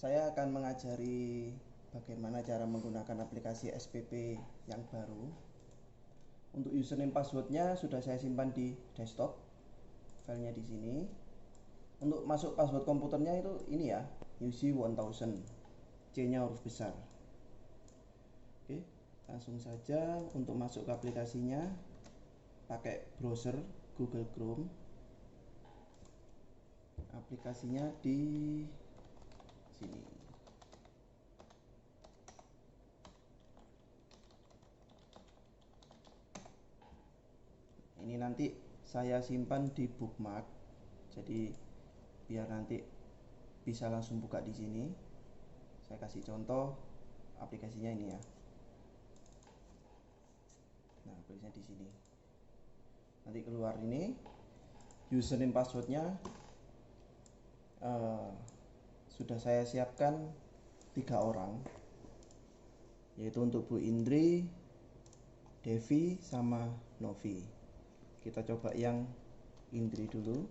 Saya akan mengajari bagaimana cara menggunakan aplikasi SPP yang baru. Untuk username passwordnya sudah saya simpan di desktop, filenya di sini. Untuk masuk password komputernya itu ini ya, UC1000, C-nya huruf besar. Oke, langsung saja untuk masuk ke aplikasinya pakai browser Google Chrome. Aplikasinya di sini. Ini nanti saya simpan di bookmark, jadi biar nanti bisa langsung buka di sini. Saya kasih contoh aplikasinya ini ya. Nah, aplikasinya di sini. Nanti keluar ini username passwordnya sudah saya siapkan 3 orang, yaitu untuk Bu Indri, Devi, sama Novi. Kita coba yang Indri dulu.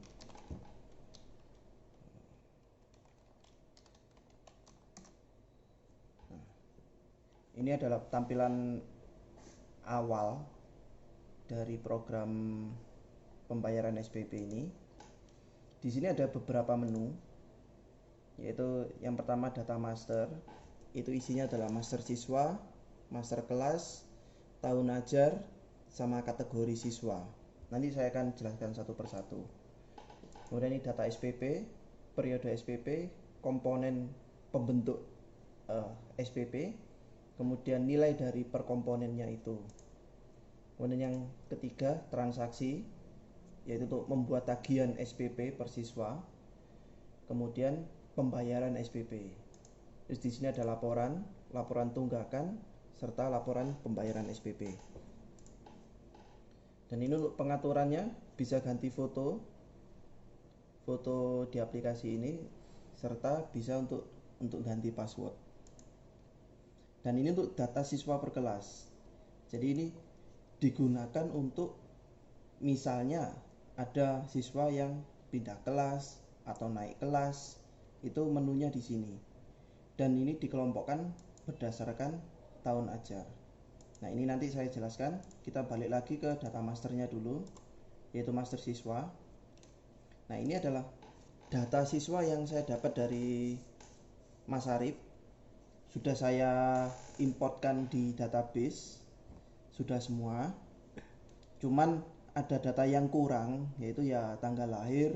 Nah, ini adalah tampilan awal dari program pembayaran SPP ini. Di sini ada beberapa menu, yaitu yang pertama data master. Itu isinya adalah master siswa, master kelas, tahun ajar, sama kategori siswa. Nanti saya akan jelaskan satu persatu. Kemudian ini data SPP, periode SPP, komponen pembentuk SPP, kemudian nilai dari per komponennya itu. Kemudian yang ketiga transaksi, yaitu untuk membuat tagihan SPP per siswa. Kemudian pembayaran SPP. Terus di sini ada laporan, laporan tunggakan, serta laporan pembayaran SPP. Dan ini untuk pengaturannya bisa ganti foto di aplikasi ini, serta bisa untuk ganti password. Dan ini untuk data siswa per kelas. Jadi ini digunakan untuk misalnya ada siswa yang pindah kelas atau naik kelas, itu menunya di sini. Dan ini dikelompokkan berdasarkan tahun ajar. Nah, ini nanti saya jelaskan. Kita balik lagi ke data masternya dulu, yaitu master siswa. Nah, ini adalah data siswa yang saya dapat dari Mas Arif. Sudah saya importkan di database, sudah semua. Cuman ada data yang kurang, yaitu ya tanggal lahir.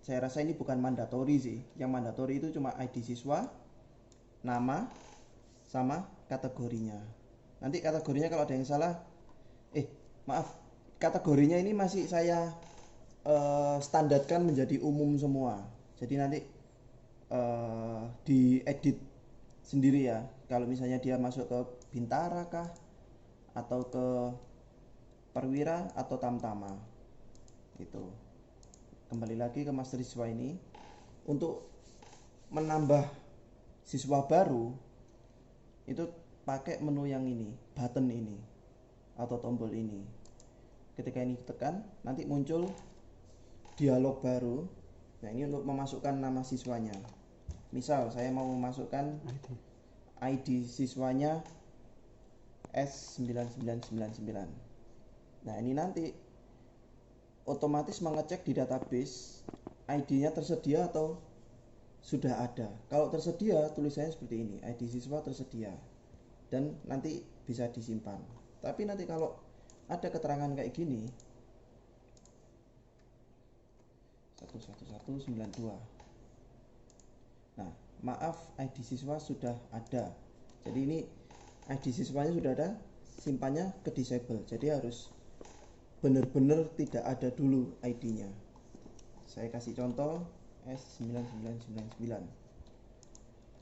Saya rasa ini bukan mandatori sih. Yang mandatori itu cuma ID siswa, nama, sama kategorinya. Nanti kategorinya kalau ada yang salah, maaf, kategorinya ini masih saya standarkan menjadi umum semua. Jadi nanti diedit sendiri ya. Kalau misalnya dia masuk ke Bintara kah, atau ke Perwira atau Tamtama, itu. Kembali lagi ke master siswa ini. Untuk menambah siswa baru itu pakai menu yang ini, button ini atau tombol ini. Ketika ini ditekan, nanti muncul dialog baru. Nah, ini untuk memasukkan nama siswanya. Misal saya mau memasukkan ID siswanya S9999. Nah, ini nanti otomatis mengecek di database ID-nya tersedia atau sudah ada. Kalau tersedia, tulisannya seperti ini, ID siswa tersedia, dan nanti bisa disimpan. Tapi nanti kalau ada keterangan kayak gini, 11192. Nah, maaf, ID siswa sudah ada. Jadi ini ID siswanya sudah ada, simpannya ke disable. Jadi harus benar-benar tidak ada dulu ID-nya. Saya kasih contoh S9999.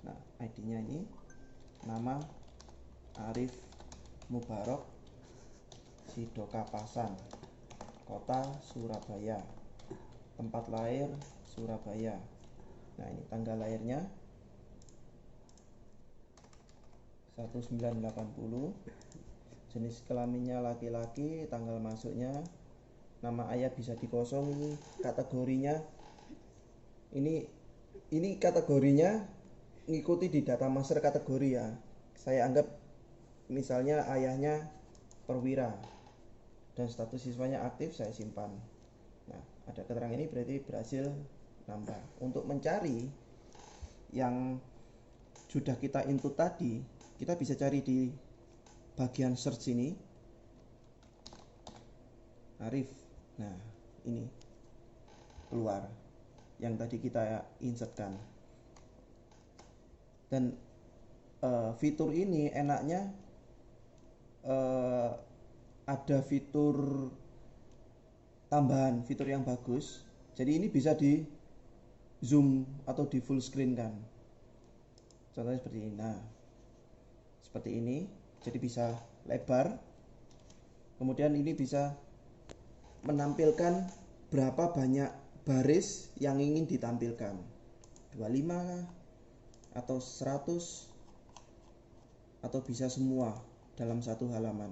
Nah, ID-nya ini nama Arif Mubarok, Sidokapasan, kota Surabaya, tempat lahir Surabaya. Nah, ini tanggal lahirnya 1980, jenis kelaminnya laki-laki, tanggal masuknya, nama ayah bisa dikosongi, kategorinya ini kategorinya ngikuti di data master kategori ya. Saya anggap misalnya ayahnya perwira dan status siswanya aktif, saya simpan. Nah, ada keterangan ini berarti berhasil nambah. Untuk mencari yang sudah kita input tadi, kita bisa cari di bagian search ini, Arif. Nah, ini keluar yang tadi kita insertkan. Dan fitur ini enaknya ada fitur tambahan, fitur yang bagus. Jadi ini bisa di zoom atau di full screen kan. Contohnya seperti ini. Nah, seperti ini. Jadi bisa lebar. Kemudian ini bisa menampilkan berapa banyak baris yang ingin ditampilkan. 25 atau 100 atau bisa semua dalam satu halaman.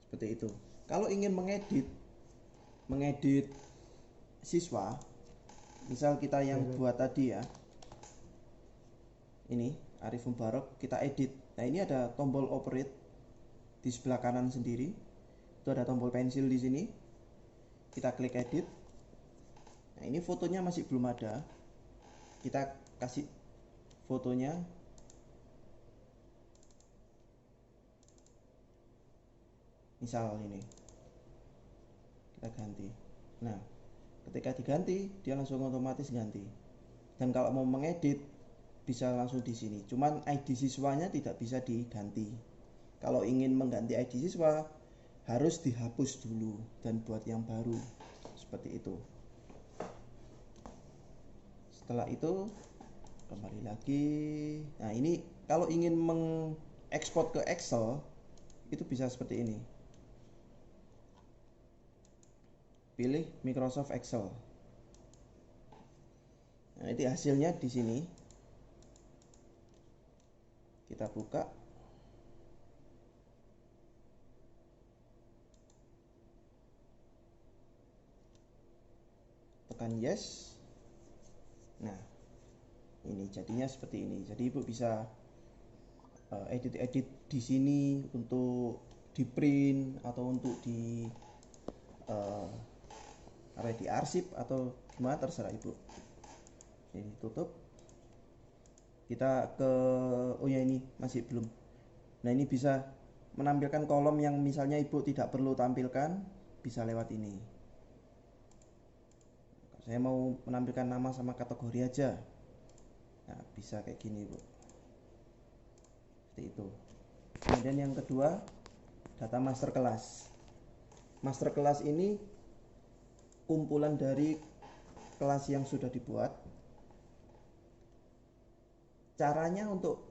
Seperti itu. Kalau ingin mengedit siswa, misal kita yang buat tadi ya, ini Arif Mubarok, kita edit. Nah, ini ada tombol operate di sebelah kanan sendiri. Itu ada tombol pensil di sini. Kita klik edit. Nah, ini fotonya masih belum ada. Kita kasih fotonya. Misal ini. Kita ganti. Nah, ketika diganti, dia langsung otomatis ganti. Dan kalau mau mengedit, bisa langsung di sini. Cuman ID siswanya tidak bisa diganti. Kalau ingin mengganti ID siswa, harus dihapus dulu dan buat yang baru. Seperti itu. Setelah itu, kembali lagi. Nah, ini kalau ingin mengekspor ke Excel, itu bisa seperti ini. Pilih Microsoft Excel. Nah, itu hasilnya di sini. Kita buka. Tekan yes. Nah, ini jadinya seperti ini. Jadi Ibu bisa edit-edit di sini untuk di print atau untuk di arsip atau gimana, terserah Ibu. Ini tutup. Kita ke, oh ya, ini masih belum. Nah, ini bisa menampilkan kolom yang misalnya Ibu tidak perlu tampilkan, bisa lewat ini. Saya mau menampilkan nama sama kategori aja. Nah, bisa kayak gini, Bu. Seperti itu. Kemudian yang kedua, data master kelas. Master kelas ini kumpulan dari kelas yang sudah dibuat. Caranya untuk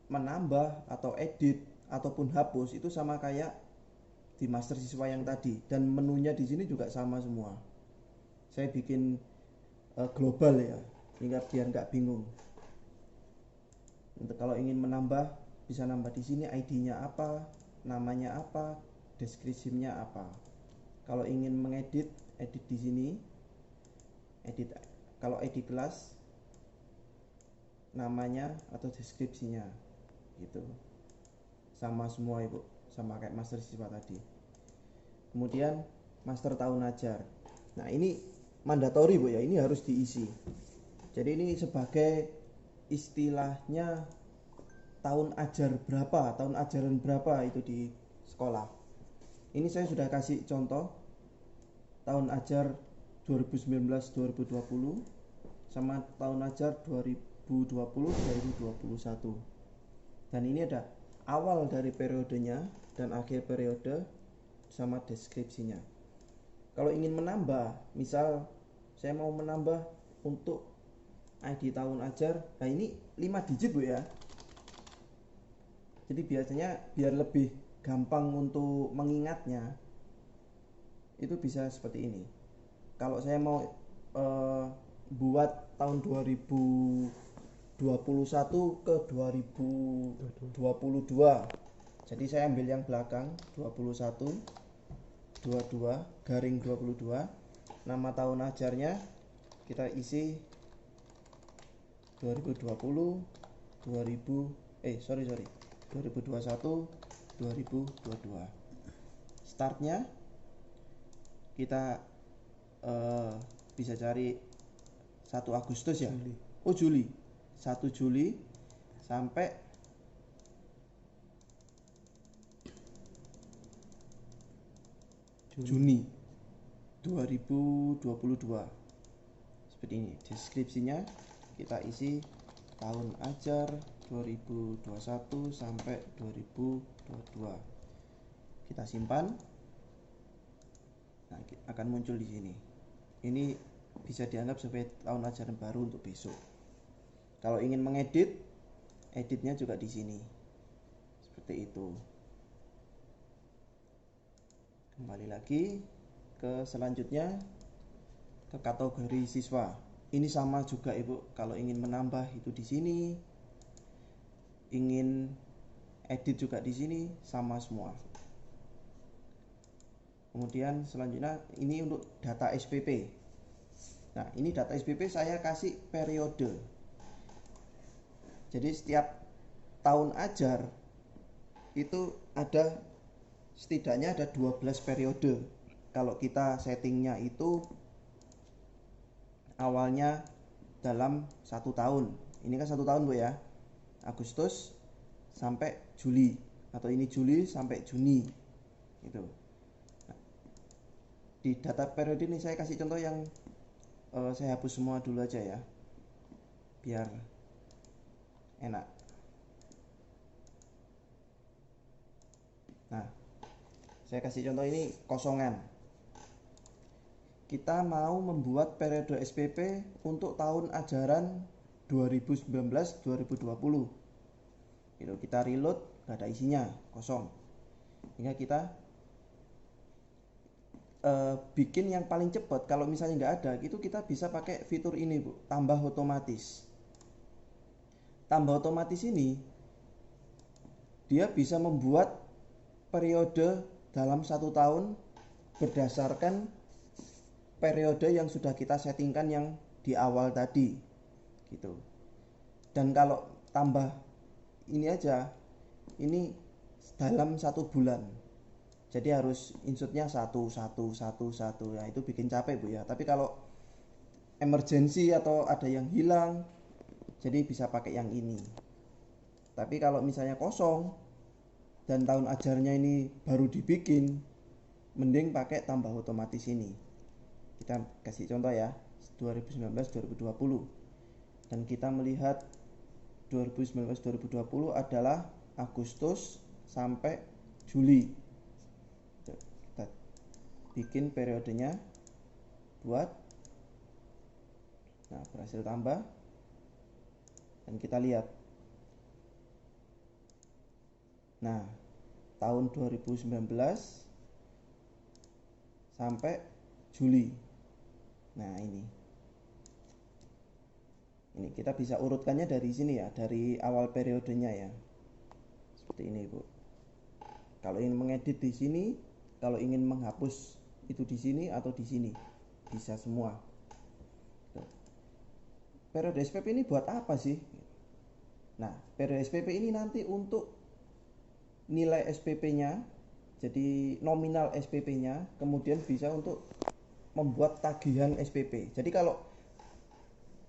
menambah atau edit ataupun hapus itu sama kayak di master siswa yang tadi, dan menunya di sini juga sama semua. Saya bikin global ya, sehingga biar nggak bingung. Untuk kalau ingin menambah, bisa nambah di sini ID-nya apa, namanya apa, deskripsinya apa. Kalau ingin mengedit, edit di sini. Edit, kalau edit kelas, namanya atau deskripsinya gitu. Sama semua Ibu, sama kayak master siswa tadi. Kemudian master tahun ajar. Nah, ini mandatori Bu ya, ini harus diisi. Jadi ini sebagai istilahnya tahun ajar berapa, tahun ajaran berapa itu di sekolah. Ini saya sudah kasih contoh tahun ajar 2019-2020 sama tahun ajar 2020-2021. Dan ini ada awal dari periodenya dan akhir periode sama deskripsinya. Kalau ingin menambah, misal saya mau menambah untuk ID tahun ajar, nah ini 5 digit Bu ya. Jadi biasanya biar lebih gampang untuk mengingatnya, itu bisa seperti ini. Kalau saya mau buat tahun 2021 ke 2022, jadi saya ambil yang belakang 21 22 garing 22, nama tahun ajarnya kita isi 2020, 2021, 2022. Startnya kita bisa cari 1 Agustus ya. Juli. 1 Juli sampai Juni 2022. Seperti ini deskripsinya, kita isi tahun ajar 2021 sampai 2022. Kita simpan. Nah, akan muncul di sini. Ini bisa dianggap sebagai tahun ajaran baru untuk besok. Kalau ingin mengedit, editnya juga di sini. Seperti itu. Kembali lagi ke selanjutnya, ke kategori siswa. Ini sama juga Ibu, kalau ingin menambah itu di sini, ingin edit juga di sini, sama semua. Kemudian selanjutnya ini untuk data SPP. Nah, ini data SPP saya kasih periode. Jadi setiap tahun ajar itu ada setidaknya ada 12 periode. Kalau kita settingnya itu awalnya dalam 1 tahun. Ini kan 1 tahun Bu ya. Agustus sampai Juli, atau ini Juli sampai Juni. Gitu. Nah, di data periode ini saya kasih contoh yang saya hapus semua dulu aja ya, biar enak. Nah, saya kasih contoh ini kosongan. Kita mau membuat periode SPP untuk tahun ajaran 2019-2020. Gitu, kita reload, gak ada isinya, kosong. Hingga kita bikin yang paling cepat. Kalau misalnya nggak ada, itu kita bisa pakai fitur ini Bu, tambah otomatis. Tambah otomatis ini dia bisa membuat periode dalam 1 tahun berdasarkan periode yang sudah kita settingkan yang di awal tadi gitu. Dan kalau tambah ini aja, ini dalam 1 bulan. Jadi harus insertnya 1. Nah, itu bikin capek Bu ya. Tapi kalau emergency atau ada yang hilang, jadi bisa pakai yang ini. Tapi kalau misalnya kosong dan tahun ajarnya ini baru dibikin, mending pakai tambah otomatis ini. Kita kasih contoh ya, 2019-2020. Dan kita melihat 2019-2020 adalah Agustus sampai Juli. Kita bikin periodenya, buat. Nah, berhasil tambah. Dan kita lihat. Nah, tahun 2019 sampai Juli. Nah, ini kita bisa urutkannya dari sini ya, dari awal periodenya ya. Seperti ini, Bu. Kalau ingin mengedit di sini, kalau ingin menghapus itu di sini atau di sini, bisa semua. Periode SPP ini buat apa sih? Nah, periode SPP ini nanti untuk nilai SPP-nya, jadi nominal SPP-nya, kemudian bisa untuk membuat tagihan SPP. Jadi kalau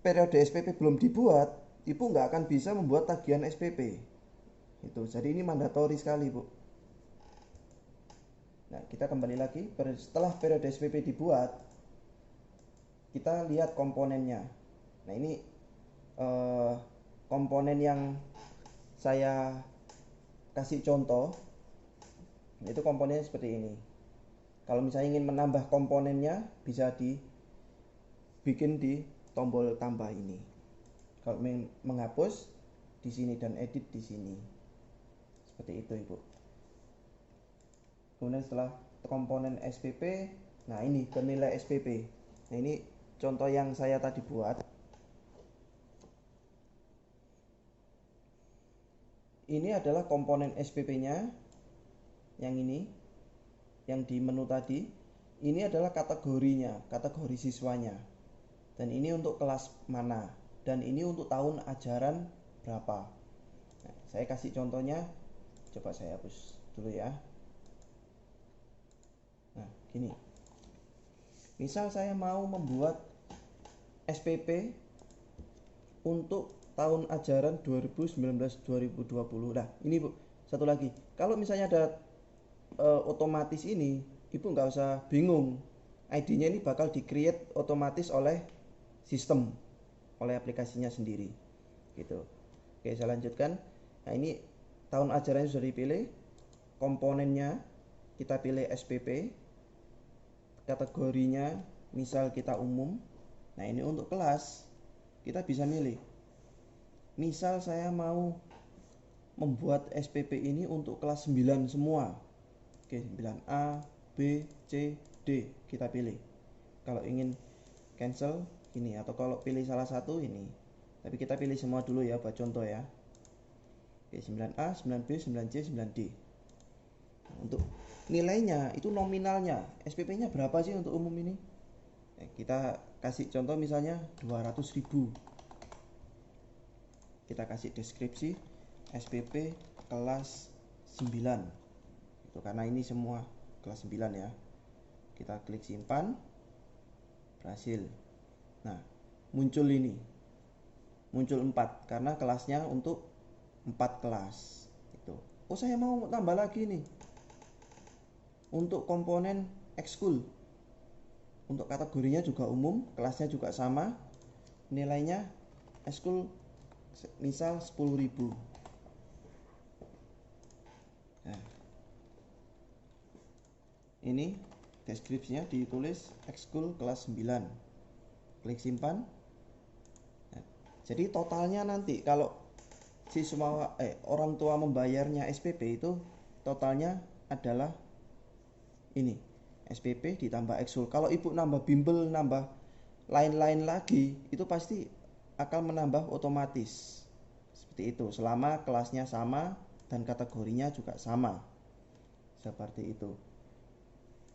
periode SPP belum dibuat, Ibu nggak akan bisa membuat tagihan SPP. Itu, jadi ini mandatori sekali, Bu. Nah, kita kembali lagi, setelah periode SPP dibuat, kita lihat komponennya. Nah, ini komponen yang saya kasih contoh, itu komponennya seperti ini. Kalau misalnya ingin menambah komponennya, bisa dibikin di tombol tambah ini. Kalau ingin menghapus, di sini, dan edit di sini. Seperti itu, Ibu. Kemudian setelah komponen SPP, nah ini ke nilai SPP. Nah, ini contoh yang saya tadi buat. Ini adalah komponen SPP-nya, yang ini, yang di menu tadi. Ini adalah kategorinya, kategori siswanya. Dan ini untuk kelas mana. dan ini untuk tahun ajaran berapa. Nah, saya kasih contohnya, coba saya hapus dulu ya. Nah, gini. Misal saya mau membuat SPP untuk tahun ajaran 2019-2020. Nah, ini Bu, satu lagi. Kalau misalnya ada otomatis ini, Ibu nggak usah bingung. ID-nya ini bakal di-create otomatis oleh sistem, oleh aplikasinya sendiri. Gitu. Oke, saya lanjutkan. Nah, ini tahun ajarannya sudah dipilih. Komponennya kita pilih SPP. Kategorinya misal kita umum. Nah, ini untuk kelas kita bisa milih. Misal saya mau membuat SPP ini untuk kelas 9 semua. Oke, 9A, B, C, D kita pilih. Kalau ingin cancel ini, atau kalau pilih salah satu ini. Tapi kita pilih semua dulu ya buat contoh ya. Oke, 9A, 9B, 9C, 9D. Nah, untuk nilainya itu nominalnya, SPP-nya berapa sih untuk umum ini? Kita kasih contoh misalnya 200.000. Kita kasih deskripsi SPP kelas 9. Itu karena ini semua kelas 9 ya. Kita klik simpan. Berhasil. Nah, muncul ini. Muncul 4 karena kelasnya untuk 4 kelas. Itu. Oh, saya mau tambah lagi nih. Untuk komponen ekskul. Untuk kategorinya juga umum, kelasnya juga sama. Nilainya ekskul misal 10.000. Nah, ini deskripsinya ditulis ekskul kelas 9. Klik simpan. Nah, jadi totalnya nanti kalau siswa orang tua membayarnya SPP itu totalnya adalah ini, SPP ditambah ekskul. Kalau ibu nambah bimbel, nambah lain-lain lagi, itu pasti akan menambah otomatis. Seperti itu, selama kelasnya sama dan kategorinya juga sama. Seperti itu.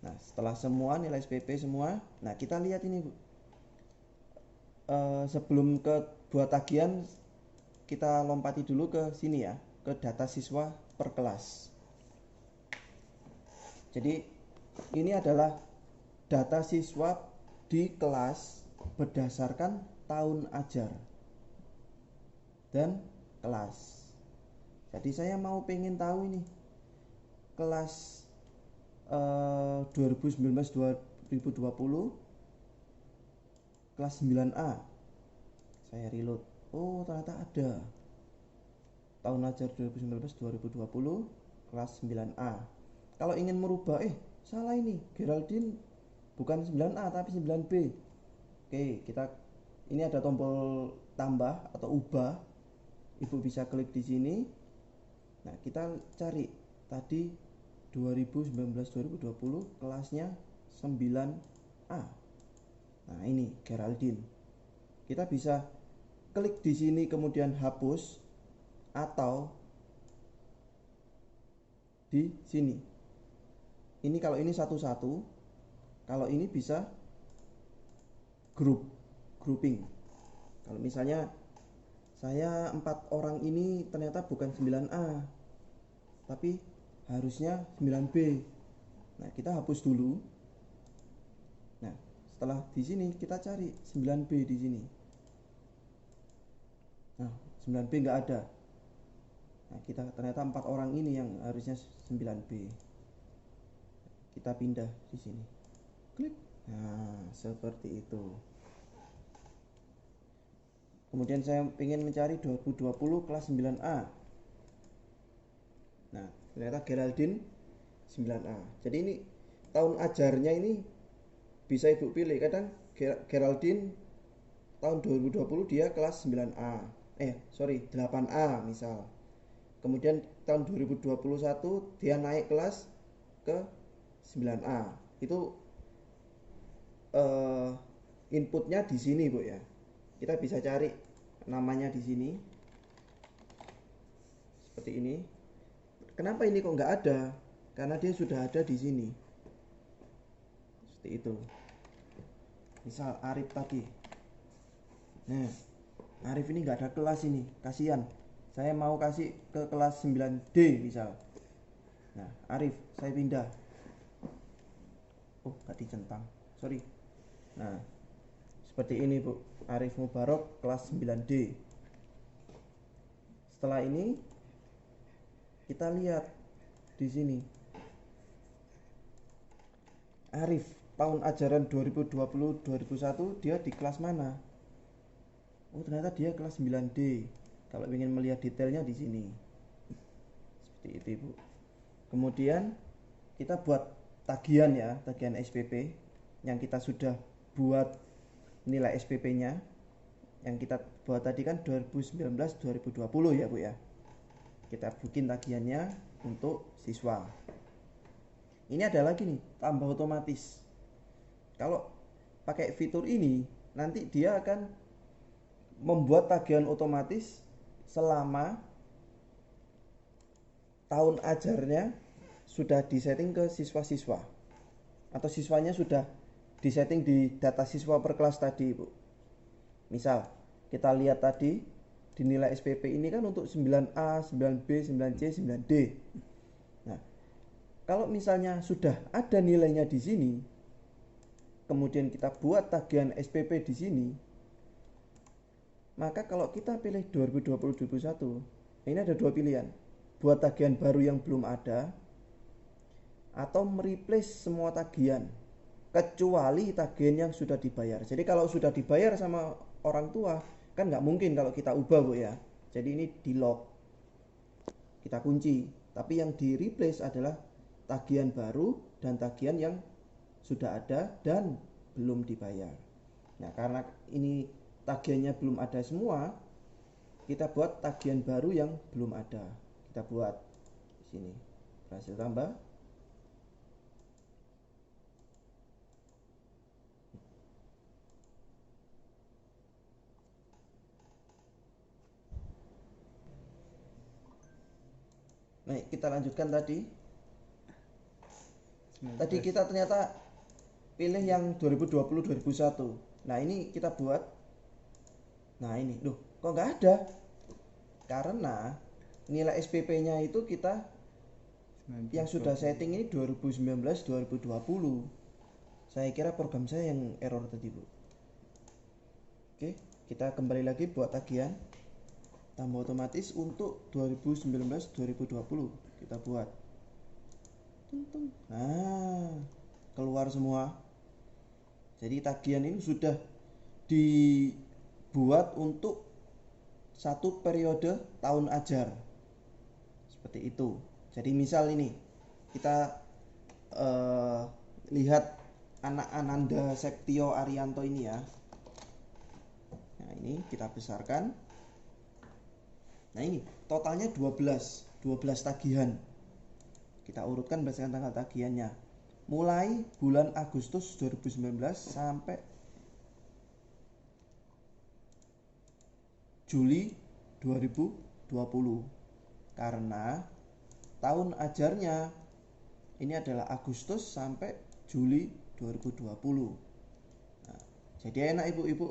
Nah, setelah semua nilai SPP semua, nah kita lihat ini Bu. Sebelum ke buat tagihan, kita lompati dulu ke sini ya, ke data siswa per kelas. Jadi ini adalah data siswa di kelas berdasarkan tahun ajar dan kelas. Jadi saya mau pengen tahu ini kelas 2019-2020 kelas 9A. Saya reload. Oh, ternyata ada tahun ajar 2019-2020 kelas 9A. Kalau ingin merubah, salah ini, Geraldine bukan 9A tapi 9B. Oke, ini ada tombol tambah atau ubah. Ibu bisa klik di sini. Nah, kita cari tadi 2019-2020 kelasnya 9A. Nah, ini Geraldine. Kita bisa klik di sini kemudian hapus atau di sini. Ini kalau ini satu-satu, kalau ini bisa grouping. Kalau misalnya saya 4 orang ini ternyata bukan 9A, tapi harusnya 9B. Nah, kita hapus dulu. Nah, setelah di sini kita cari 9B di sini. Nah, 9B nggak ada. Nah, kita ternyata 4 orang ini yang harusnya 9B. Kita pindah di sini. Klik. Nah, seperti itu. Kemudian saya ingin mencari 2020 kelas 9A. Nah, ternyata Geraldine 9A. Jadi ini tahun ajarnya ini bisa Ibu pilih. Kadang Geraldine tahun 2020 dia kelas 9A. 8A misal. Kemudian tahun 2021 dia naik kelas ke 9A. Itu inputnya di sini Bu ya. Kita bisa cari namanya di sini. Seperti ini. Kenapa ini kok nggak ada? Karena dia sudah ada di sini. Seperti itu. Misal Arif tadi. Nah, Arif ini nggak ada kelas ini, kasihan. Saya mau kasih ke kelas 9D misal. Nah, Arif, saya pindah. Oh, nggak dicentang. Sorry. Nah, seperti ini Bu. Arif Mubarok kelas 9D. Setelah ini kita lihat di sini. Arif tahun ajaran 2020-2021 dia di kelas mana? Oh, ternyata dia kelas 9D. Kalau ingin melihat detailnya di sini. Seperti itu, Ibu. Kemudian kita buat tagihan ya, tagihan SPP yang kita sudah buat nilai SPP-nya yang kita buat tadi kan 2019-2020 ya Bu ya. Kita bikin tagihannya untuk siswa. Ini ada lagi nih, tambah otomatis. Kalau pakai fitur ini, nanti dia akan membuat tagihan otomatis selama tahun ajarnya sudah disetting ke siswa-siswa atau siswanya sudah disetting di data siswa per kelas tadi, Bu. Misal kita lihat tadi di nilai SPP ini kan untuk 9A, 9B, 9C, 9D. Nah, kalau misalnya sudah ada nilainya di sini, kemudian kita buat tagihan SPP di sini, maka kalau kita pilih 2020-2021, ini ada dua pilihan. Buat tagihan baru yang belum ada, atau mereplace semua tagihan, kecuali tagihan yang sudah dibayar. Jadi kalau sudah dibayar sama orang tua, kan nggak mungkin kalau kita ubah Bu ya. Jadi ini di lock, kita kunci. Tapi yang di replace adalah tagihan baru dan tagihan yang sudah ada dan belum dibayar. Nah, karena ini tagihannya belum ada semua, kita buat tagihan baru yang belum ada. Kita buat di sini. Berhasil tambah. Nah, kita lanjutkan tadi. Tadi kita ternyata pilih yang 2020-2021. Nah, ini kita buat. Nah, ini. Loh, kok nggak ada? Karena nilai SPP-nya itu kita yang sudah setting ini 2019-2020. Saya kira program saya yang error tadi, Bu. Oke, kita kembali lagi buat tagihan tambah otomatis untuk 2019-2020. Kita buat. Nah, keluar semua. Jadi tagihan ini sudah dibuat untuk satu periode tahun ajar. Seperti itu. Jadi misal ini kita lihat anak Ananda Sektio Arianto ini ya. Nah, ini kita besarkan. Nah, ini totalnya 12 tagihan. Kita urutkan berdasarkan tanggal tagihannya. Mulai bulan Agustus 2019 sampai Juli 2020. Karena tahun ajarnya ini adalah Agustus sampai Juli 2020. Nah, jadi enak ibu-ibu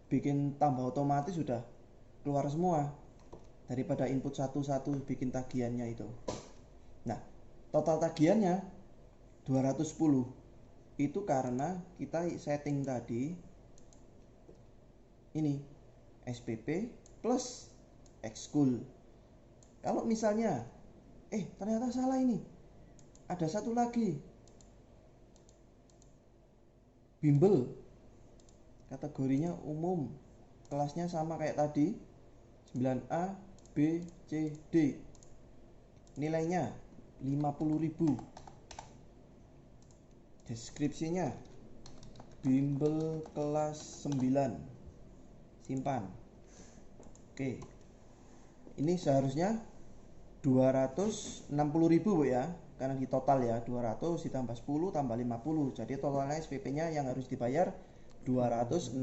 bikin tambah otomatis sudah keluar semua daripada input satu-satu bikin tagihannya itu. Nah, total tagihannya 210. Itu karena kita setting tadi ini SPP plus ekskul. Kalau misalnya ternyata salah ini. Ada satu lagi. Bimbel. Kategorinya umum. Kelasnya sama kayak tadi. 9A, B, C, D. Nilainya 50.000. Deskripsinya bimbel kelas 9. Simpan. Oke. Ini seharusnya 260.000 Bu ya. Karena di total ya 200 ditambah 10 tambah 50. Jadi totalnya SPP-nya yang harus dibayar 260.000.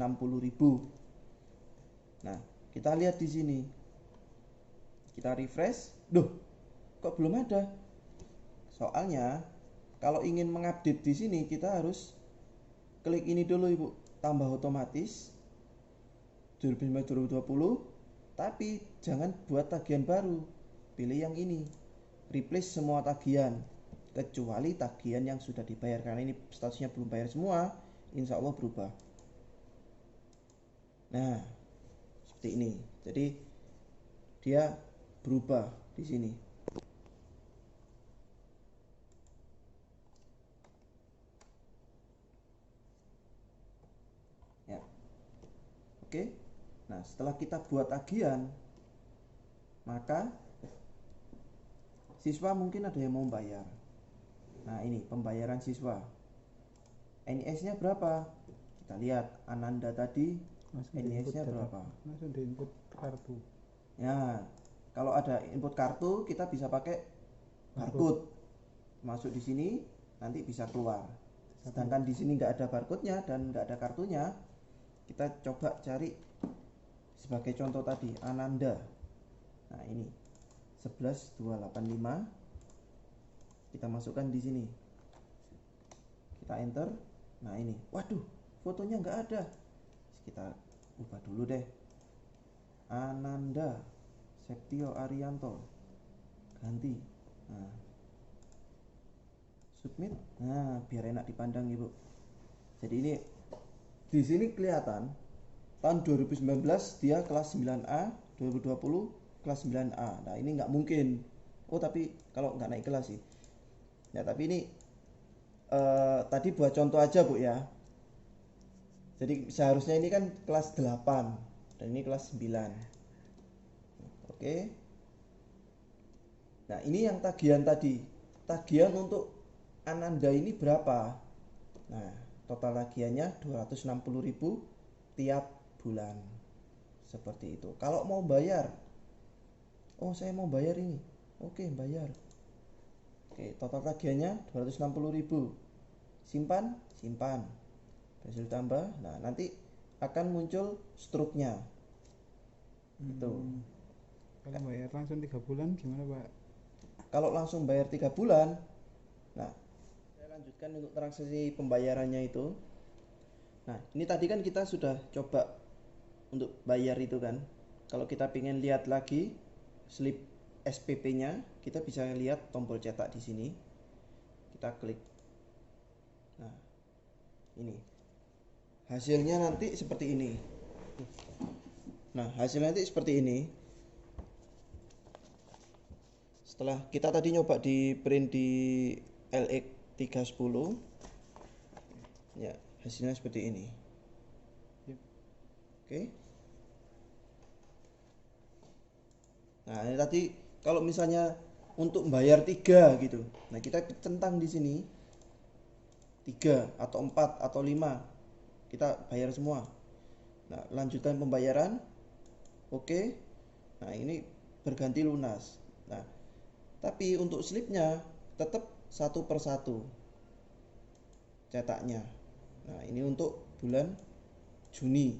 Nah, kita lihat di sini. Kita refresh. Duh, kok belum ada? Soalnya kalau ingin mengupdate di sini kita harus klik ini dulu Ibu, tambah otomatis. 2019-2020, tapi jangan buat tagihan baru. Pilih yang ini. Replace semua tagihan kecuali tagihan yang sudah dibayar, karena ini statusnya belum bayar semua, insya Allah berubah. Nah, seperti ini. Jadi dia berubah di sini. Ya. Oke. Nah, setelah kita buat tagihan, maka siswa mungkin ada yang mau bayar. Nah, ini pembayaran siswa. NIS-nya berapa? Kita lihat Ananda tadi NIS-nya berapa? Langsung di input kartu. Ya, kalau ada input kartu kita bisa pakai barcode. Masuk di sini nanti bisa keluar. Sedangkan di sini nggak ada barcode-nya dan nggak ada kartunya, kita coba cari sebagai contoh tadi Ananda. Nah, ini 11285 kita masukkan di sini. Kita enter. Nah, ini. Waduh, fotonya nggak ada. Kita ubah dulu deh. Ananda Septio Arianto. Ganti. Nah. Submit. Nah, biar enak dipandang, Ibu. Jadi ini di sini kelihatan tahun 2019 dia kelas 9A, 2020 kelas 9A. Nah, ini nggak mungkin. Oh, tapi kalau nggak naik kelas sih. Ya, tapi ini tadi buat contoh aja, Bu, ya. Jadi seharusnya ini kan kelas 8 dan ini kelas 9. Oke. Nah, ini yang tagihan tadi. Tagihan untuk Ananda ini berapa? Nah, total tagihannya 260.000 tiap bulan. Seperti itu. Kalau mau bayar, oh saya mau bayar ini. Oke, bayar. Oke, total tagihannya 260.000. Simpan, simpan. Berhasil tambah. Nah, nanti akan muncul struknya. Itu. Kalau bayar langsung 3 bulan gimana, Pak? Kalau langsung bayar 3 bulan, nah, saya lanjutkan untuk transaksi pembayarannya itu. Nah, ini tadi kan kita sudah coba untuk bayar itu kan. Kalau kita pengen lihat lagi slip SPP-nya, kita bisa lihat tombol cetak di sini. Kita klik. Nah, ini. Hasilnya nanti seperti ini. Nah, hasilnya nanti seperti ini. Setelah kita tadi nyoba di print di LX 310, ya, hasilnya seperti ini. Yep. Oke. Nah, ini tadi kalau misalnya untuk bayar 3 gitu. Nah, kita centang di sini 3 atau 4 atau 5. Kita bayar semua. Nah, lanjutkan pembayaran. Oke. Nah, ini berganti lunas. Nah, tapi untuk slipnya tetap satu per satu cetaknya. Nah, ini untuk bulan Juni.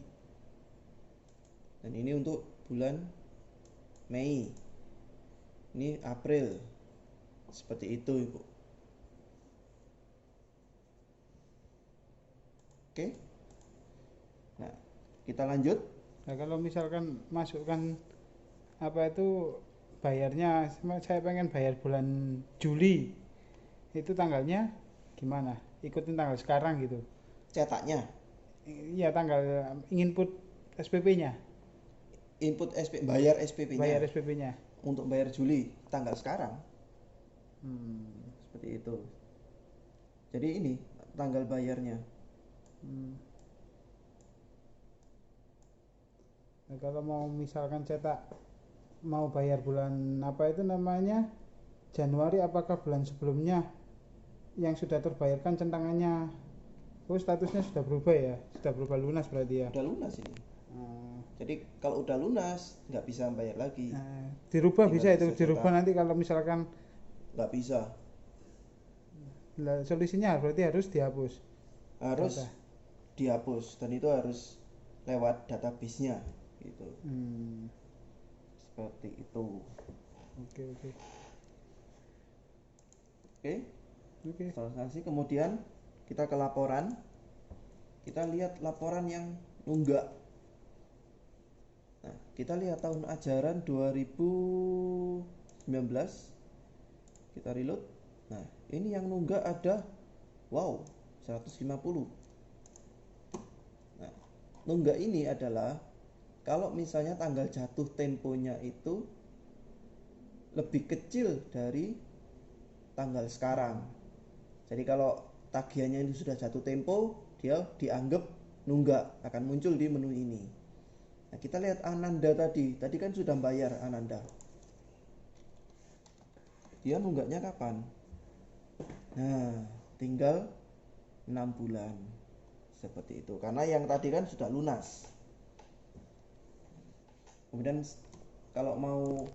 Dan ini untuk bulan Mei. Ini April. Seperti itu, Ibu. Oke. Nah, kita lanjut. Nah, kalau misalkan masukkan apa itu bayarnya, saya pengen bayar bulan Juli, itu tanggalnya gimana? Ikutin tanggal sekarang gitu. Cetaknya, Iya, tanggal input SPP-nya, input bayar SPP-nya. bayar SPP-nya. Untuk bayar Juli tanggal sekarang. Hmm. Seperti itu. Jadi ini tanggal bayarnya. Nah, kalau mau misalkan cetak mau bayar bulan apa itu namanya Januari, apakah bulan sebelumnya yang sudah terbayarkan centangannya, oh statusnya sudah berubah ya, sudah berubah lunas berarti ya. Udah lunas ini. Jadi kalau udah lunas nggak bisa bayar lagi. Dirubah Tinggal bisa itu bisa dirubah cetak. nanti kalau misalkan. Nggak bisa. Lah, solusinya berarti harus dihapus. Harus Data. dihapus dan itu harus lewat database-nya gitu. Seperti itu. Oke. Oke. Transaksi, kemudian kita ke laporan. Kita lihat laporan yang nunggak. kita lihat tahun ajaran 2019, kita reload. Nah, ini yang nunggak ada, wow, 150. Nah, nunggak ini adalah kalau misalnya tanggal jatuh temponya itu lebih kecil dari tanggal sekarang. Jadi kalau tagihannya ini sudah jatuh tempo, dia dianggap nunggak, akan muncul di menu ini. Nah, kita lihat Ananda tadi kan sudah bayar Ananda. Dia nunggaknya kapan? Nah, tinggal 6 bulan. Seperti itu. Karena yang tadi kan sudah lunas. Kemudian kalau mau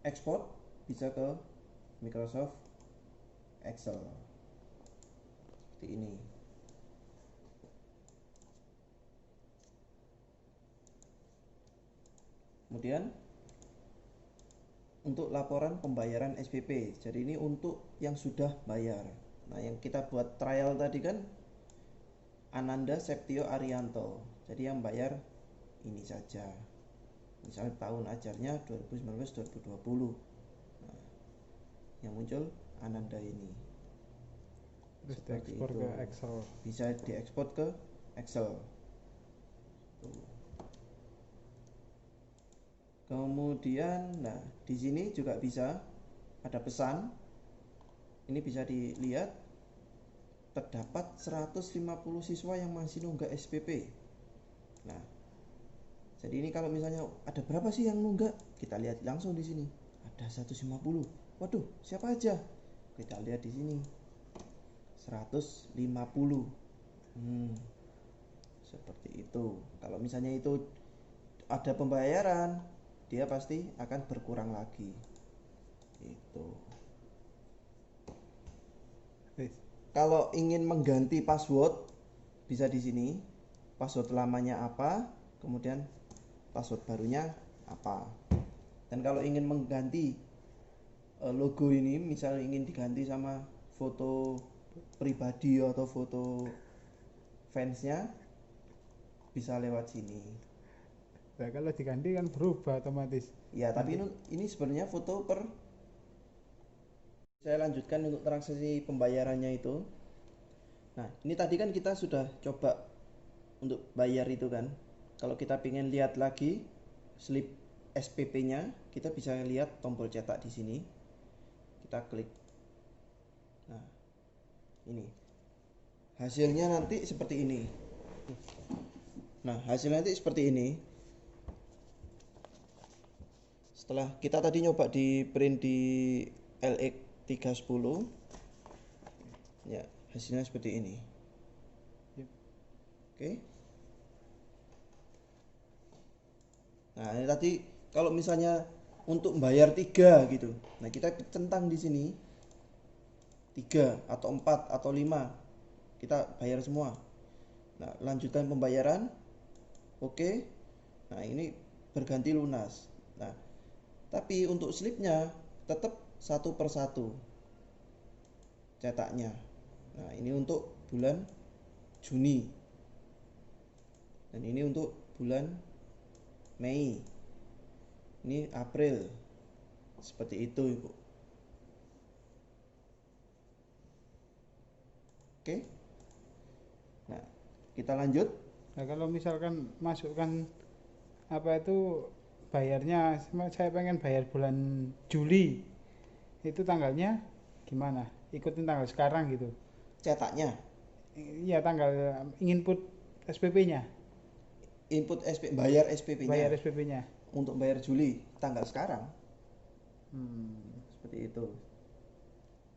ekspor bisa ke Microsoft Excel. Seperti ini. Kemudian untuk laporan pembayaran SPP. Jadi ini untuk yang sudah bayar. Nah, yang kita buat trial tadi kan Ananda Septio Arianto. Jadi yang bayar ini saja. Misalnya tahun ajarnya 2019-2020. Nah, yang muncul Ananda ini. Terus Seperti diekspor itu. ke Excel. Bisa diekspor ke Excel. Tuh. Kemudian, nah di sini juga bisa ada pesan. Ini bisa dilihat terdapat 150 siswa yang masih nunggak SPP. Nah, jadi ini kalau misalnya ada berapa sih yang nunggak? Kita lihat langsung di sini. Ada 150. Waduh, siapa aja? Kita lihat di sini. 150. Seperti itu. Kalau misalnya itu ada pembayaran, dia pasti akan berkurang lagi. Itu. Kalau ingin mengganti password, bisa di sini. Password lamanya apa, kemudian password barunya apa. Dan kalau ingin mengganti logo ini, misalnya ingin diganti sama foto pribadi atau foto fansnya, bisa lewat sini. Nah, kalau diganti kan berubah otomatis. Ya, tapi ini sebenarnya foto per. Saya lanjutkan untuk transaksi pembayarannya itu. Nah, ini tadi kan kita sudah coba untuk bayar itu kan. Kalau kita pengen lihat lagi slip SPP-nya, kita bisa lihat tombol cetak di sini. Kita klik. Nah, ini. Hasilnya nanti seperti ini. Nah, hasilnya nanti seperti ini. Setelah kita tadi nyoba di print di LX 310, ya hasilnya seperti ini. Oke. Nah, ini tadi kalau misalnya untuk bayar 3 gitu. Nah, kita centang di sini 3 atau 4 atau 5. Kita bayar semua. Nah, lanjutkan pembayaran. Oke. Nah, ini berganti lunas. Nah, tapi untuk slipnya tetap satu per satu cetaknya. Nah, ini untuk bulan Juni. Dan ini untuk bulan Mei. Ini April. Seperti itu, Ibu. Oke. Nah, kita lanjut. Nah, kalau misalkan masukkan apa itu bayarnya, saya pengen bayar bulan Juli, itu tanggalnya gimana? Ikutin tanggal sekarang gitu. Cetaknya, Iya, tanggal ingin put SPP-nya, input SP, bayar SPP-nya. bayar SPP-nya. Untuk bayar Juli, tanggal sekarang. Hmm. Seperti itu.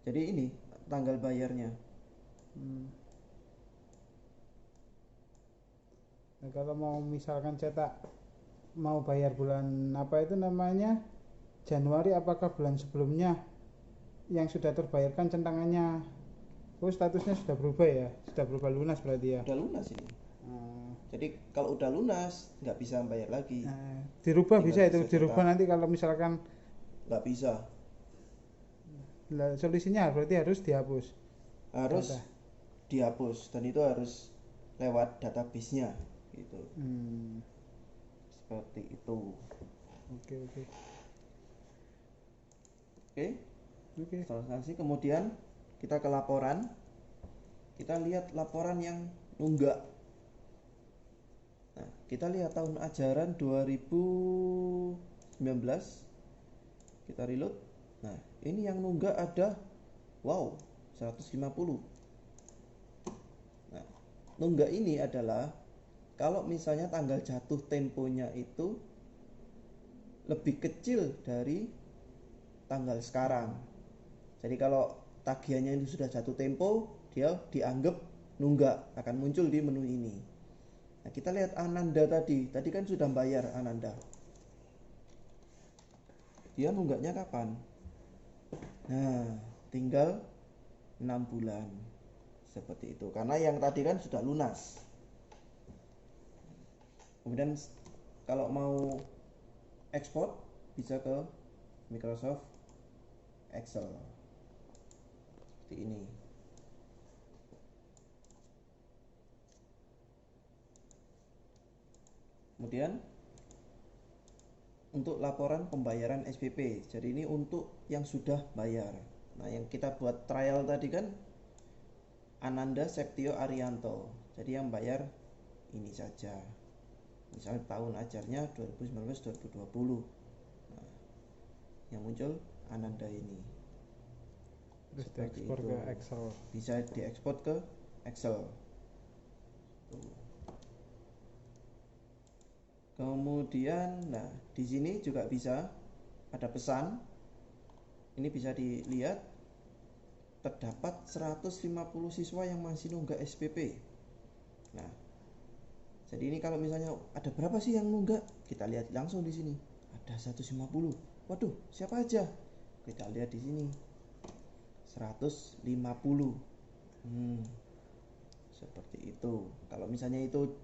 Jadi ini tanggal bayarnya. Hmm. Nah, kalau mau misalkan cetak mau bayar bulan apa itu namanya Januari, apakah bulan sebelumnya yang sudah terbayarkan centangannya? Oh, statusnya sudah berubah ya, sudah berubah lunas berarti ya. Udah lunas ini. Hmm. Jadi kalau udah lunas nggak bisa bayar lagi. Nah, dirubah Tinggal bisa itu, bisa dirubah cetak. nanti kalau misalkan Nggak bisa. solusinya berarti harus dihapus Harus data. dihapus dan itu harus lewat database-nya gitu. Hmm. Seperti itu. Oke. Oke. Transaksi, kemudian kita ke laporan. Kita lihat laporan yang nunggak. Nah, kita lihat tahun ajaran 2019. Kita reload. Nah, ini yang nunggak ada 150. Nah, nunggak ini adalah kalau misalnya tanggal jatuh temponya itu lebih kecil dari tanggal sekarang. Jadi kalau tagihannya itu sudah jatuh tempo, dia dianggap nunggak, akan muncul di menu ini. Nah, kita lihat Ananda tadi kan sudah bayar Ananda. Dia nunggaknya kapan? Nah, tinggal 6 bulan. Seperti itu. Karena yang tadi kan sudah lunas. Kemudian kalau mau ekspor bisa ke Microsoft Excel. Seperti ini. Kemudian untuk laporan pembayaran SPP. Jadi ini untuk yang sudah bayar. Nah, yang kita buat trial tadi kan Ananda Septio Arianto. Jadi yang bayar ini saja. Misalnya tahun ajarnya 2019-2020. Nah, yang muncul Ananda ini. Terus Seperti diekspor itu. ke Excel. Bisa diekspor ke Excel. Tuh. Kemudian, nah di sini juga bisa ada pesan. Ini bisa dilihat terdapat 150 siswa yang masih nunggak SPP. Nah, jadi ini kalau misalnya ada berapa sih yang nunggak? Kita lihat langsung di sini. Ada 150. Waduh, siapa aja? Kita lihat di sini. 150. Seperti itu. Kalau misalnya itu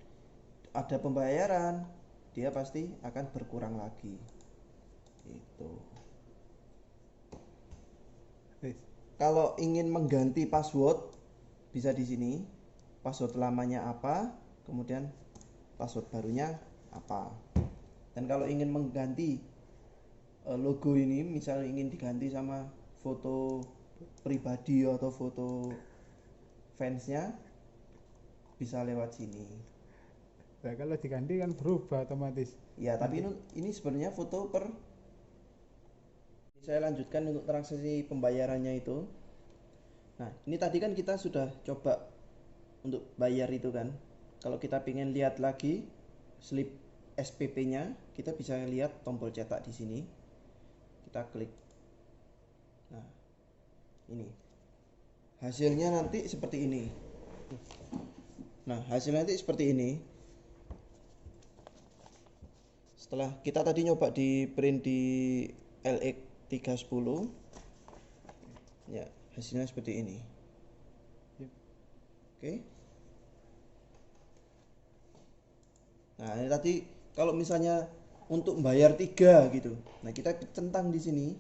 ada pembayaran, dia pasti akan berkurang lagi. Itu. Kalau ingin mengganti password, bisa di sini. Password lamanya apa, kemudian password barunya apa. Dan kalau ingin mengganti logo ini, misalnya ingin diganti sama foto pribadi atau foto fansnya, bisa lewat sini. Nah, kalau diganti kan berubah otomatis. Ya, tapi ini sebenarnya foto per. Saya lanjutkan untuk transaksi pembayarannya itu. Nah, ini tadi kan kita sudah coba untuk bayar itu kan. Kalau kita pengen lihat lagi slip SPP-nya, kita bisa lihat tombol cetak di sini. Kita klik. Nah, ini. Hasilnya nanti seperti ini. Nah, hasilnya nanti seperti ini. Setelah kita tadi nyoba di print di LX 310, ya hasilnya seperti ini. Oke. Nah, ini tadi kalau misalnya untuk bayar 3 gitu. Nah, kita centang di sini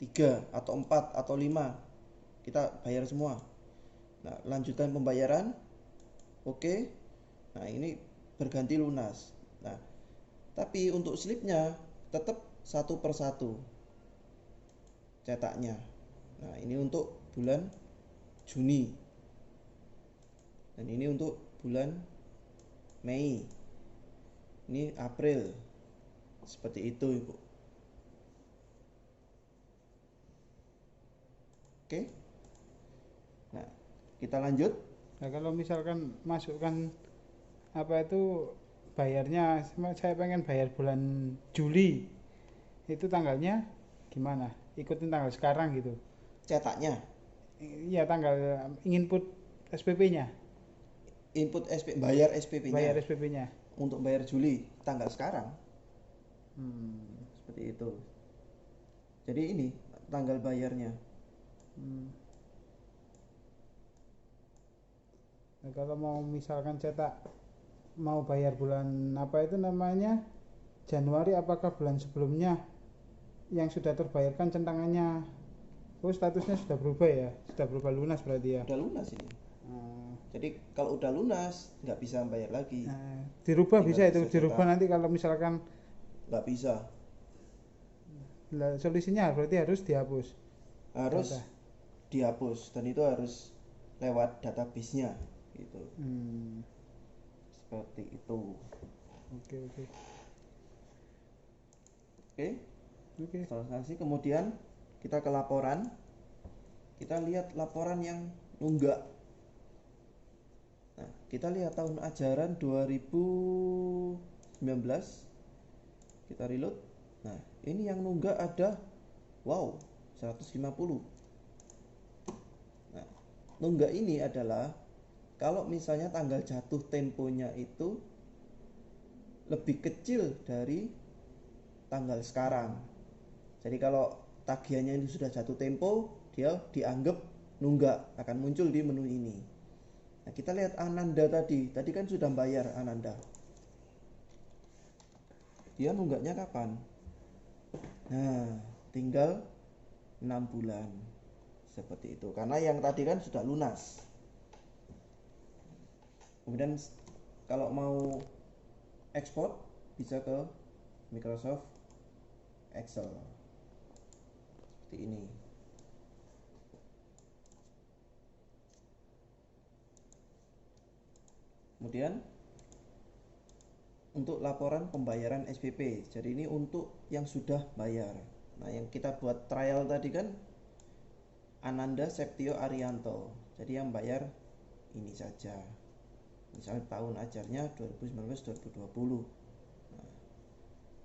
3 atau 4 atau 5. Kita bayar semua. Nah, lanjutkan pembayaran. Oke. Nah, ini berganti lunas. Nah, tapi untuk slipnya tetap satu per satu cetaknya. Nah, ini untuk bulan Juni. Dan ini untuk bulan Mei. Ini April. Seperti itu, Ibu. Oke. Nah, kita lanjut. Nah, kalau misalkan masukkan apa itu bayarnya, saya pengen bayar bulan Juli, itu tanggalnya gimana? Ikutin tanggal sekarang gitu. Cetaknya, Iya, tanggal input SPP-nya, input bayar SPP-nya. bayar SPP-nya. Untuk bayar Juli tanggal sekarang. Seperti itu. Jadi ini tanggal bayarnya. Nah, kalau mau misalkan cetak mau bayar bulan apa itu namanya Januari, apakah bulan sebelumnya yang sudah terbayarkan centangannya, oh statusnya sudah berubah ya, sudah berubah lunas berarti ya. Udah lunas ini. Jadi kalau udah lunas nggak bisa bayar lagi, Nah, dirubah tinggal bisa itu, dirubah dicetak. nanti kalau misalkan Nggak bisa, solusinya berarti harus dihapus data. harus dihapus dan itu harus lewat database-nya gitu. Hmm, Seperti itu. oke oke Oke, oke. transaksi. Kemudian kita ke laporan. Kita lihat laporan yang nunggak. Nah, kita lihat tahun ajaran 2019. Kita reload. Nah, ini yang nunggak ada, wow, 150. Nah, nunggak ini adalah kalau misalnya tanggal jatuh temponya itu lebih kecil dari tanggal sekarang. Jadi kalau tagihannya ini sudah jatuh tempo, dia dianggap nunggak, akan muncul di menu ini. Nah, kita lihat Ananda tadi kan sudah bayar Ananda. Dia nunggaknya kapan? Nah, tinggal 6 bulan. Seperti itu. Karena yang tadi kan sudah lunas. Kemudian kalau mau ekspor bisa ke Microsoft Excel. Seperti ini. Kemudian untuk laporan pembayaran SPP. Jadi ini untuk yang sudah bayar. Nah, yang kita buat trial tadi kan Ananda Septio Arianto. Jadi yang bayar ini saja. Misalnya tahun ajarnya 2019-2020. Nah,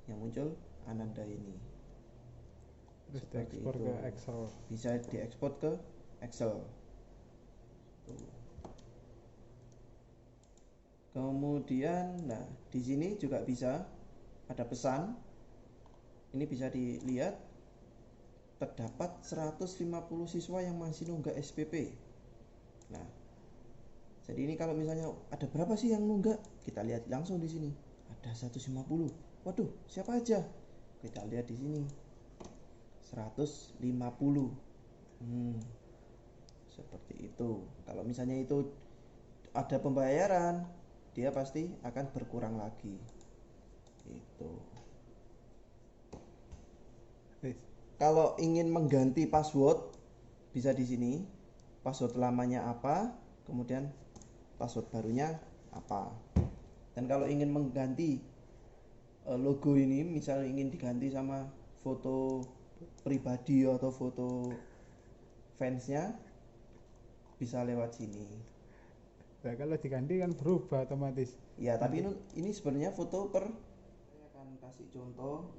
yang muncul Ananda ini. Terus Seperti diekspor itu. ke Excel. Bisa diekspor ke Excel. Tuh. Kemudian, nah di sini juga bisa ada pesan. Ini bisa dilihat terdapat 150 siswa yang masih nunggak SPP. Nah, jadi ini kalau misalnya ada berapa sih yang nunggak? Kita lihat langsung di sini. Ada 150. Waduh, siapa aja? Kita lihat di sini. 150. Seperti itu. Kalau misalnya itu ada pembayaran, dia pasti akan berkurang lagi. Itu. Kalau ingin mengganti password, bisa di sini. Password lamanya apa, kemudian password barunya apa. Dan kalau ingin mengganti logo ini, misalnya ingin diganti sama foto pribadi atau foto fansnya, bisa lewat sini. Nah, kalau diganti kan berubah otomatis. Ya, tapi Nanti. ini sebenarnya foto per. Saya akan kasih contoh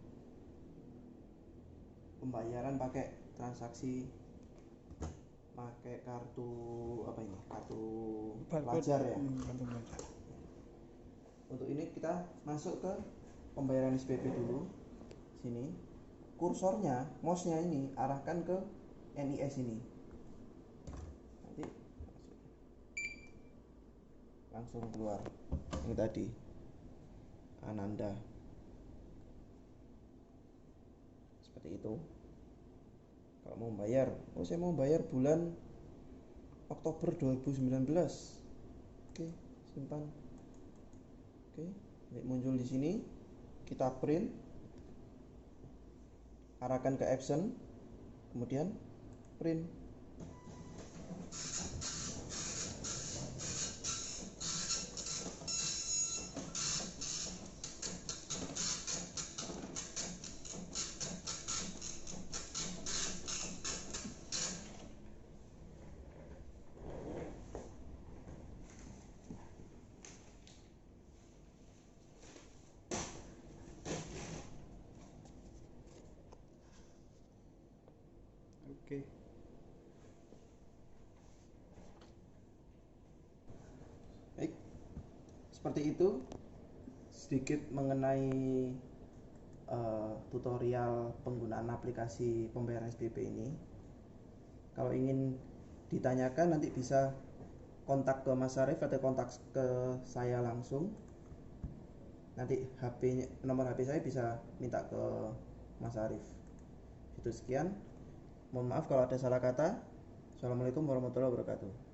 pembayaran pakai transaksi pakai kartu apa ini? Kartu pelajar ya. Kartu pelajar. Untuk ini kita masuk ke pembayaran SPP dulu. Sini. Kursornya, mouse-nya ini arahkan ke NIS ini. Nanti langsung keluar. Ini tadi Ananda. Seperti itu. Kalau mau bayar, oh saya mau bayar bulan Oktober 2019. Oke, simpan. Oke, nanti muncul di sini. Kita print, arahkan ke Epson, kemudian print. Oke. Baik, seperti itu sedikit mengenai tutorial penggunaan aplikasi pembayaran SPP ini. Kalau ingin ditanyakan nanti bisa kontak ke Mas Arif atau kontak ke saya langsung. Nanti nomor HP saya bisa minta ke Mas Arif. Itu sekian. Mohon maaf kalau ada salah kata. Assalamualaikum warahmatullahi wabarakatuh.